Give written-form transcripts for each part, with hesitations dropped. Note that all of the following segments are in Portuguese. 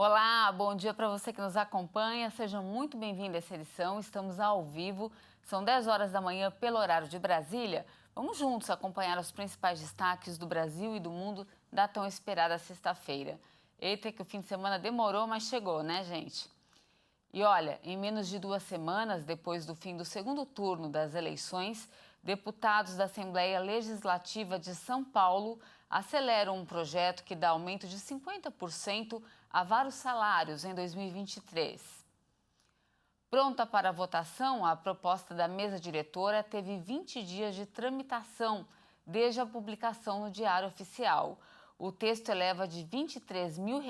Olá, bom dia para você que nos acompanha. Seja muito bem-vindo a essa edição. Estamos ao vivo, são 10 horas da manhã pelo horário de Brasília. Vamos juntos acompanhar os principais destaques do Brasil e do mundo da tão esperada sexta-feira. Eita, que o fim de semana demorou, mas chegou, né, gente? E olha, em menos de 2 semanas depois do fim do segundo turno das eleições, deputados da Assembleia Legislativa de São Paulo aceleram um projeto que dá aumento de 50% a vários salários em 2023. Pronta para a votação, a proposta da mesa diretora teve 20 dias de tramitação desde a publicação no Diário Oficial. O texto eleva de R$ 23 mil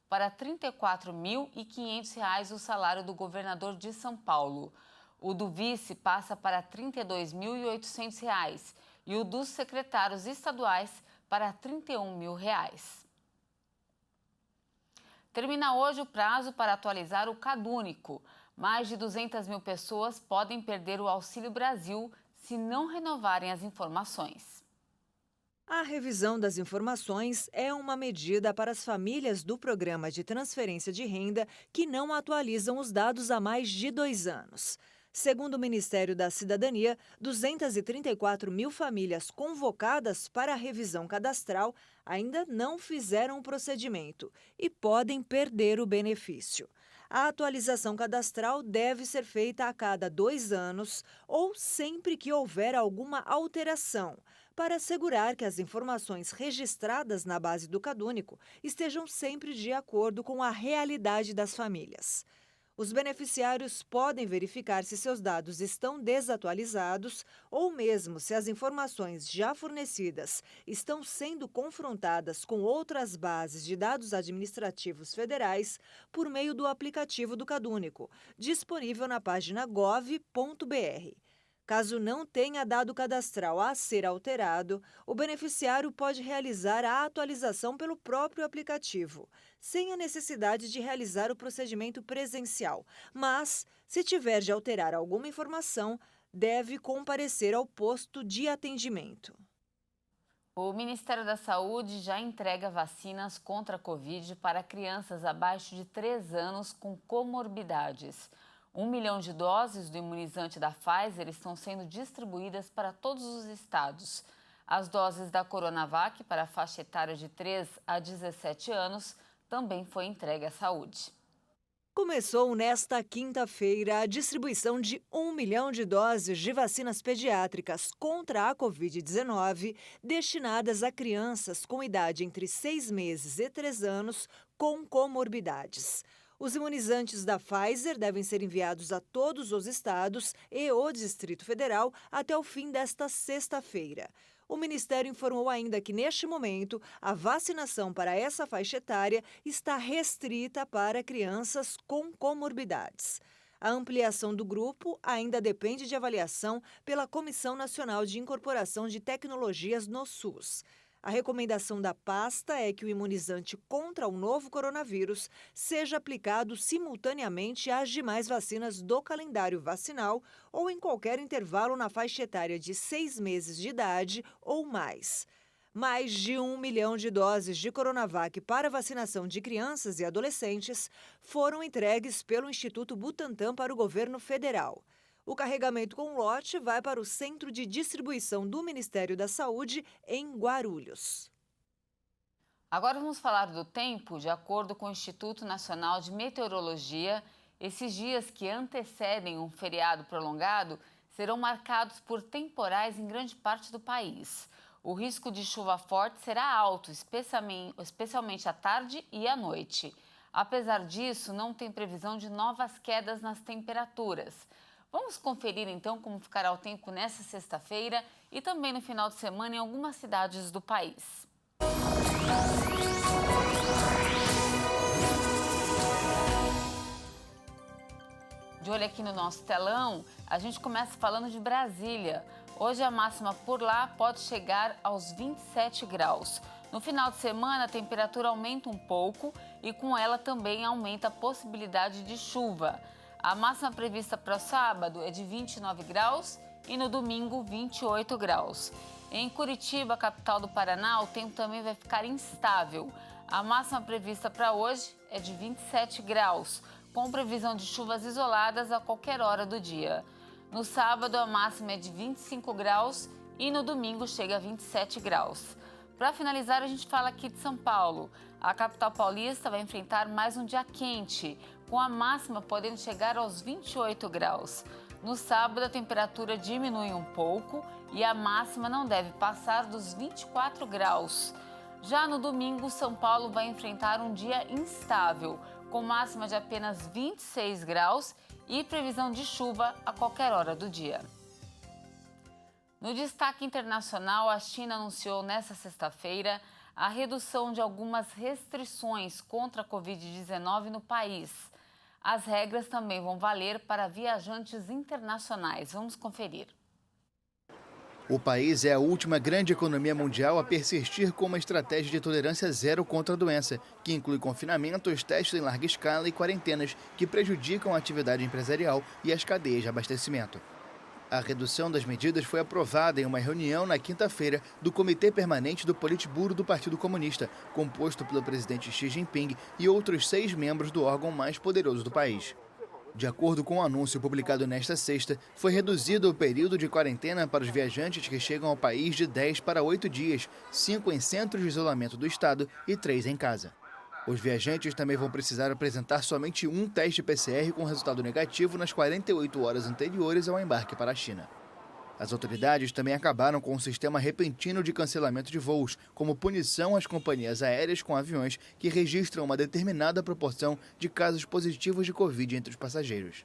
para R$ 34.500 o salário do governador de São Paulo. O do vice passa para R$ 32.800 e o dos secretários estaduais para R$ 31 mil. Termina hoje o prazo para atualizar o CadÚnico. Mais de 200 mil pessoas podem perder o Auxílio Brasil se não renovarem as informações. A revisão das informações é uma medida para as famílias do Programa de Transferência de Renda que não atualizam os dados há mais de 2 anos. Segundo o Ministério da Cidadania, 234 mil famílias convocadas para a revisão cadastral ainda não fizeram o procedimento e podem perder o benefício. A atualização cadastral deve ser feita a cada 2 anos ou sempre que houver alguma alteração, para assegurar que as informações registradas na base do CadÚnico estejam sempre de acordo com a realidade das famílias. Os beneficiários podem verificar se seus dados estão desatualizados ou mesmo se as informações já fornecidas estão sendo confrontadas com outras bases de dados administrativos federais por meio do aplicativo do CadÚnico, disponível na página gov.br. Caso não tenha dado cadastral a ser alterado, o beneficiário pode realizar a atualização pelo próprio aplicativo, sem a necessidade de realizar o procedimento presencial. Mas, se tiver de alterar alguma informação, deve comparecer ao posto de atendimento. O Ministério da Saúde já entrega vacinas contra a Covid para crianças abaixo de 3 anos com comorbidades. 1 milhão de doses do imunizante da Pfizer estão sendo distribuídas para todos os estados. As doses da Coronavac para a faixa etária de 3 a 17 anos também foi entregue à saúde. Começou nesta quinta-feira a distribuição de 1 milhão de doses de vacinas pediátricas contra a Covid-19 destinadas a crianças com idade entre 6 meses e 3 anos com comorbidades. Os imunizantes da Pfizer devem ser enviados a todos os estados e o Distrito Federal até o fim desta sexta-feira. O Ministério informou ainda que, neste momento, a vacinação para essa faixa etária está restrita para crianças com comorbidades. A ampliação do grupo ainda depende de avaliação pela Comissão Nacional de Incorporação de Tecnologias no SUS. A recomendação da pasta é que o imunizante contra o novo coronavírus seja aplicado simultaneamente às demais vacinas do calendário vacinal ou em qualquer intervalo na faixa etária de 6 meses de idade ou mais. Mais de 1 milhão de doses de Coronavac para vacinação de crianças e adolescentes foram entregues pelo Instituto Butantan para o governo federal. O carregamento com lote vai para o Centro de Distribuição do Ministério da Saúde, em Guarulhos. Agora vamos falar do tempo. De acordo com o Instituto Nacional de Meteorologia, esses dias que antecedem um feriado prolongado serão marcados por temporais em grande parte do país. O risco de chuva forte será alto, especialmente à tarde e à noite. Apesar disso, não tem previsão de novas quedas nas temperaturas. Vamos conferir então como ficará o tempo nesta sexta-feira e também no final de semana em algumas cidades do país. De olho aqui no nosso telão, a gente começa falando de Brasília. Hoje a máxima por lá pode chegar aos 27 graus. No final de semana a temperatura aumenta um pouco e com ela também aumenta a possibilidade de chuva. A máxima prevista para o sábado é de 29 graus e no domingo 28 graus. Em Curitiba, capital do Paraná, o tempo também vai ficar instável. A máxima prevista para hoje é de 27 graus, com previsão de chuvas isoladas a qualquer hora do dia. No sábado, a máxima é de 25 graus e no domingo chega a 27 graus. Para finalizar, a gente fala aqui de São Paulo. A capital paulista vai enfrentar mais um dia quente, com a máxima podendo chegar aos 28 graus. No sábado, a temperatura diminui um pouco e a máxima não deve passar dos 24 graus. Já no domingo, São Paulo vai enfrentar um dia instável, com máxima de apenas 26 graus e previsão de chuva a qualquer hora do dia. No destaque internacional, a China anunciou nesta sexta-feira a redução de algumas restrições contra a Covid-19 no país. As regras também vão valer para viajantes internacionais. Vamos conferir. O país é a última grande economia mundial a persistir com uma estratégia de tolerância zero contra a doença, que inclui confinamentos, testes em larga escala e quarentenas que prejudicam a atividade empresarial e as cadeias de abastecimento. A redução das medidas foi aprovada em uma reunião na quinta-feira do Comitê Permanente do Politburo do Partido Comunista, composto pelo presidente Xi Jinping e outros 6 membros do órgão mais poderoso do país. De acordo com o anúncio publicado nesta sexta, foi reduzido o período de quarentena para os viajantes que chegam ao país de 10 para 8 dias, 5 em centros de isolamento do estado e 3 em casa. Os viajantes também vão precisar apresentar somente um teste PCR com resultado negativo nas 48 horas anteriores ao embarque para a China. As autoridades também acabaram com um sistema repentino de cancelamento de voos, como punição às companhias aéreas com aviões que registram uma determinada proporção de casos positivos de Covid entre os passageiros.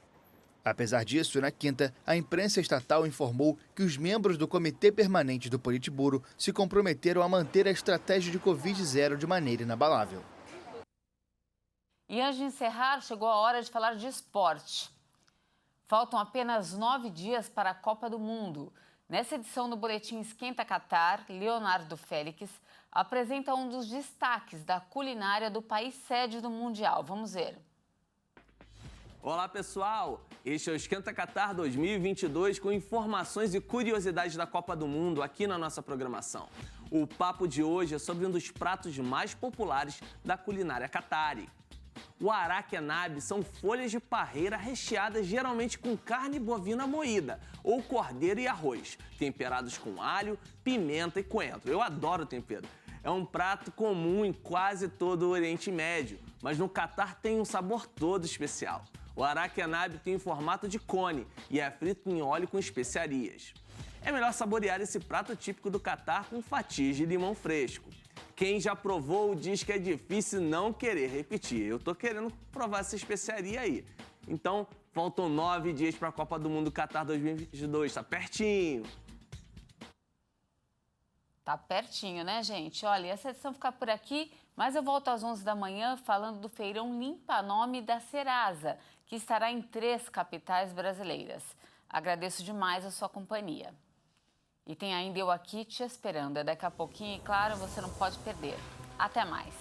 Apesar disso, na quinta, a imprensa estatal informou que os membros do Comitê Permanente do Politburo se comprometeram a manter a estratégia de Covid-0 de maneira inabalável. E antes de encerrar, chegou a hora de falar de esporte. Faltam apenas 9 dias para a Copa do Mundo. Nessa edição do Boletim Esquenta Catar, Leonardo Félix apresenta um dos destaques da culinária do país sede do Mundial. Vamos ver. Olá, pessoal! Este é o Esquenta Catar 2022 com informações e curiosidades da Copa do Mundo aqui na nossa programação. O papo de hoje é sobre um dos pratos mais populares da culinária catari. O araque-nabe são folhas de parreira recheadas geralmente com carne bovina moída ou cordeiro e arroz, temperados com alho, pimenta e coentro. Eu adoro tempero. É um prato comum em quase todo o Oriente Médio, mas no Catar tem um sabor todo especial. O araque-nabe tem o formato de cone e é frito em óleo com especiarias. É melhor saborear esse prato típico do Catar com fatias de limão fresco. Quem já provou diz que é difícil não querer repetir. Eu tô querendo provar essa especiaria aí. Então, faltam 9 dias para a Copa do Mundo Catar 2022. Tá pertinho. Tá pertinho, né, gente? Olha, essa edição fica por aqui, mas eu volto às 11 da manhã falando do feirão Limpa Nome da Serasa, que estará em 3 capitais brasileiras. Agradeço demais a sua companhia. E tem ainda eu aqui te esperando. É daqui a pouquinho e, claro, você não pode perder. Até mais.